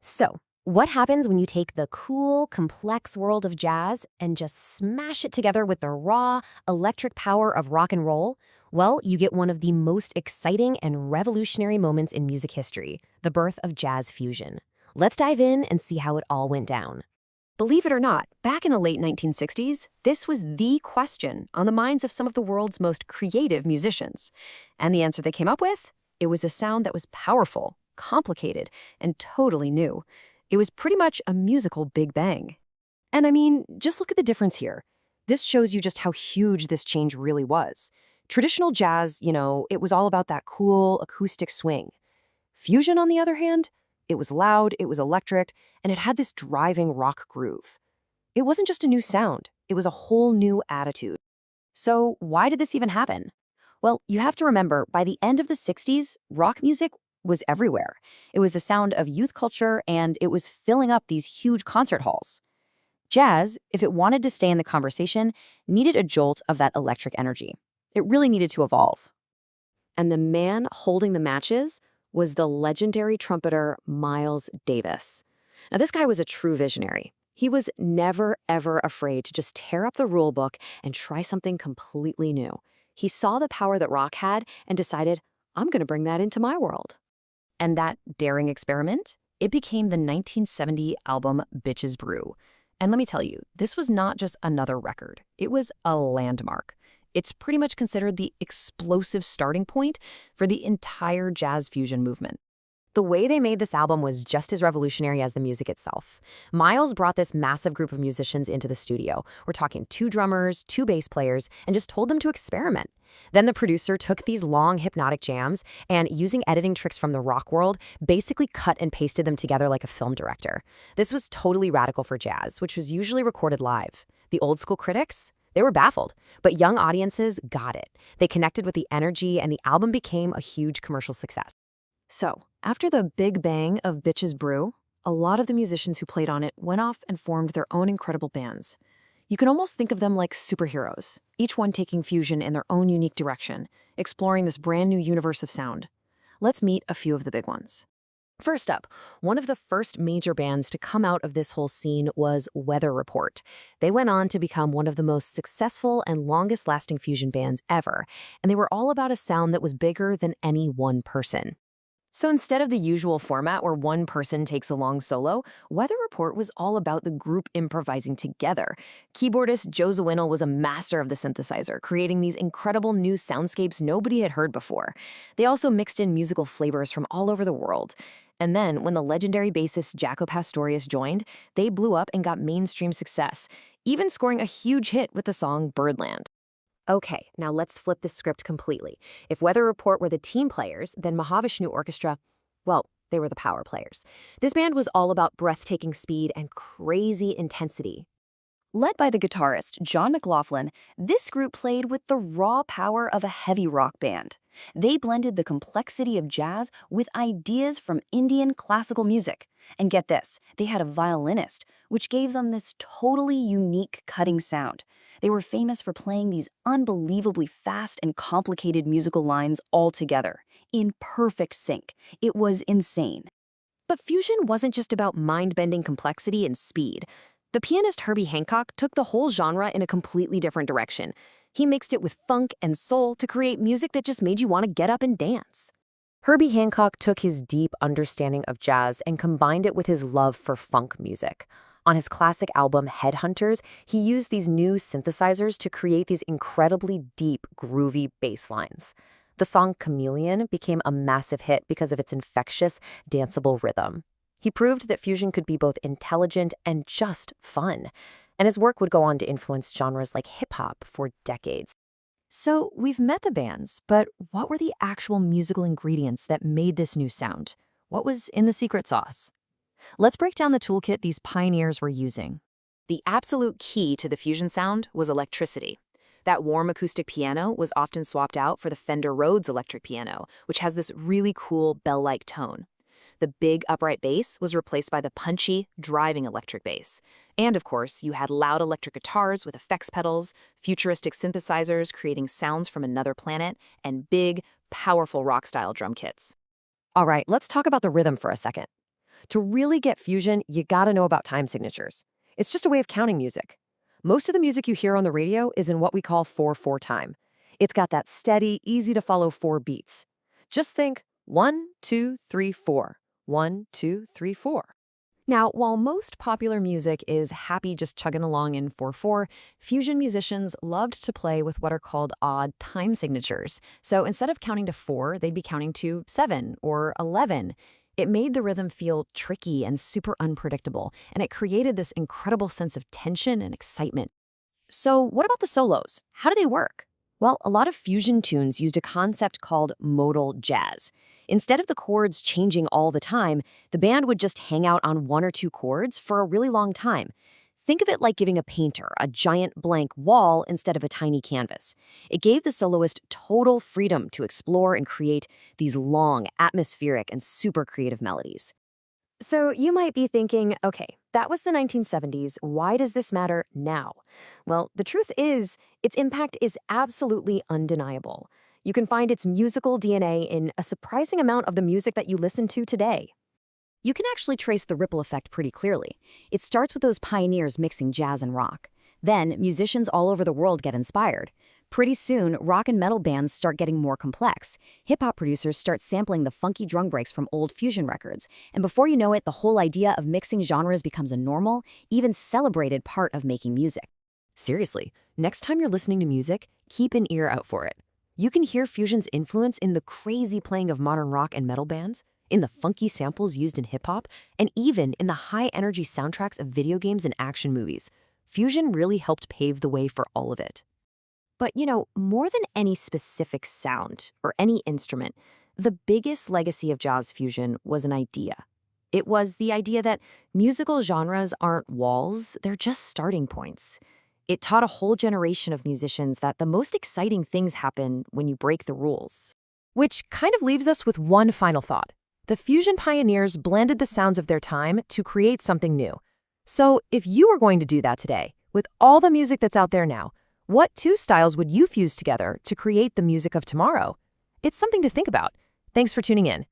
So, what happens when you take the cool, complex world of jazz and just smash it together with the raw, electric power of rock and roll? Well, you get one of the most exciting and revolutionary moments in music history, the birth of jazz fusion. Let's dive in and see how it all went down. Believe it or not, back in the late 1960s, this was the question on the minds of some of the world's most creative musicians. And the answer they came up with? It was a sound that was powerful, complicated, and totally new. It was pretty much a musical Big Bang. And I mean, just look at the difference here. This shows you just how huge this change really was. Traditional jazz, it was all about that cool acoustic swing. Fusion, on the other hand, it was loud, it was electric, and it had this driving rock groove. It wasn't just a new sound, it was a whole new attitude. So why did this even happen? Well, you have to remember, by the end of the 60s, rock music was everywhere. It was the sound of youth culture, and it was filling up these huge concert halls. Jazz, if it wanted to stay in the conversation, needed a jolt of that electric energy. It really needed to evolve. And the man holding the matches was the legendary trumpeter Miles Davis. Now, this guy was a true visionary. He was never, ever afraid to just tear up the rule book and try something completely new. He saw the power that rock had and decided, I'm going to bring that into my world. And that daring experiment, it became the 1970 album Bitches Brew. And let me tell you, this was not just another record. It was a landmark. It's pretty much considered the explosive starting point for the entire jazz fusion movement. The way they made this album was just as revolutionary as the music itself. Miles brought this massive group of musicians into the studio. We're talking 2 drummers, 2 bass players, and just told them to experiment. Then the producer took these long hypnotic jams and, using editing tricks from the rock world, basically cut and pasted them together like a film director. This was totally radical for jazz, which was usually recorded live. The old school critics? They were baffled, but young audiences got it. They connected with the energy, and the album became a huge commercial success. So, after the big bang of Bitches Brew, a lot of the musicians who played on it went off and formed their own incredible bands. You can almost think of them like superheroes, each one taking fusion in their own unique direction, exploring this brand new universe of sound. Let's meet a few of the big ones. First up, one of the first major bands to come out of this whole scene was Weather Report. They went on to become one of the most successful and longest-lasting fusion bands ever, and they were all about a sound that was bigger than any one person. So instead of the usual format where one person takes a long solo, Weather Report was all about the group improvising together. Keyboardist Joe Zawinul was a master of the synthesizer, creating these incredible new soundscapes nobody had heard before. They also mixed in musical flavors from all over the world. And then, when the legendary bassist Jaco Pastorius joined, they blew up and got mainstream success, even scoring a huge hit with the song Birdland. Okay, now let's flip the script completely. If Weather Report were the team players, then Mahavishnu Orchestra, well, they were the power players. This band was all about breathtaking speed and crazy intensity. Led by the guitarist John McLaughlin, this group played with the raw power of a heavy rock band. They blended the complexity of jazz with ideas from Indian classical music. And get this, they had a violinist, which gave them this totally unique cutting sound. They were famous for playing these unbelievably fast and complicated musical lines all together, in perfect sync. It was insane. But fusion wasn't just about mind-bending complexity and speed. The pianist Herbie Hancock took the whole genre in a completely different direction. He mixed it with funk and soul to create music that just made you want to get up and dance. Herbie Hancock took his deep understanding of jazz and combined it with his love for funk music. On his classic album Headhunters, he used these new synthesizers to create these incredibly deep, groovy bass lines. The song Chameleon became a massive hit because of its infectious, danceable rhythm. He proved that fusion could be both intelligent and just fun, and his work would go on to influence genres like hip-hop for decades. So we've met the bands, but what were the actual musical ingredients that made this new sound? What was in the secret sauce? Let's break down the toolkit these pioneers were using. The absolute key to the fusion sound was electricity. That warm acoustic piano was often swapped out for the Fender Rhodes electric piano, which has this really cool bell-like tone. The big upright bass was replaced by the punchy, driving electric bass. And of course, you had loud electric guitars with effects pedals, futuristic synthesizers creating sounds from another planet, and big, powerful rock-style drum kits. All right, let's talk about the rhythm for a second. To really get fusion, you gotta know about time signatures. It's just a way of counting music. Most of the music you hear on the radio is in what we call 4/4 time. It's got that steady, easy to follow 4 beats. Just think 1, 2, 3, 4. 1, 2, 3, 4. Now, while most popular music is happy just chugging along in 4/4, fusion musicians loved to play with what are called odd time signatures. So instead of counting to 4, they'd be counting to 7 or 11. It made the rhythm feel tricky and super unpredictable, and it created this incredible sense of tension and excitement. So what about the solos? How do they work? Well, a lot of fusion tunes used a concept called modal jazz. Instead of the chords changing all the time, the band would just hang out on 1 or 2 chords for a really long time. Think of it like giving a painter a giant blank wall instead of a tiny canvas. It gave the soloist total freedom to explore and create these long, atmospheric, and super creative melodies. So you might be thinking, okay, that was the 1970s. Why does this matter now? Well, the truth is, its impact is absolutely undeniable. You can find its musical DNA in a surprising amount of the music that you listen to today. You can actually trace the ripple effect pretty clearly. It starts with those pioneers mixing jazz and rock. Then, musicians all over the world get inspired. Pretty soon, rock and metal bands start getting more complex. Hip-hop producers start sampling the funky drum breaks from old fusion records. And before you know it, the whole idea of mixing genres becomes a normal, even celebrated part of making music. Seriously, next time you're listening to music, keep an ear out for it. You can hear fusion's influence in the crazy playing of modern rock and metal bands, in the funky samples used in hip-hop, and even in the high-energy soundtracks of video games and action movies. Fusion really helped pave the way for all of it. But, more than any specific sound or any instrument, the biggest legacy of jazz fusion was an idea. It was the idea that musical genres aren't walls, they're just starting points. It taught a whole generation of musicians that the most exciting things happen when you break the rules. Which kind of leaves us with one final thought. The fusion pioneers blended the sounds of their time to create something new. So if you were going to do that today, with all the music that's out there now, what 2 styles would you fuse together to create the music of tomorrow? It's something to think about. Thanks for tuning in.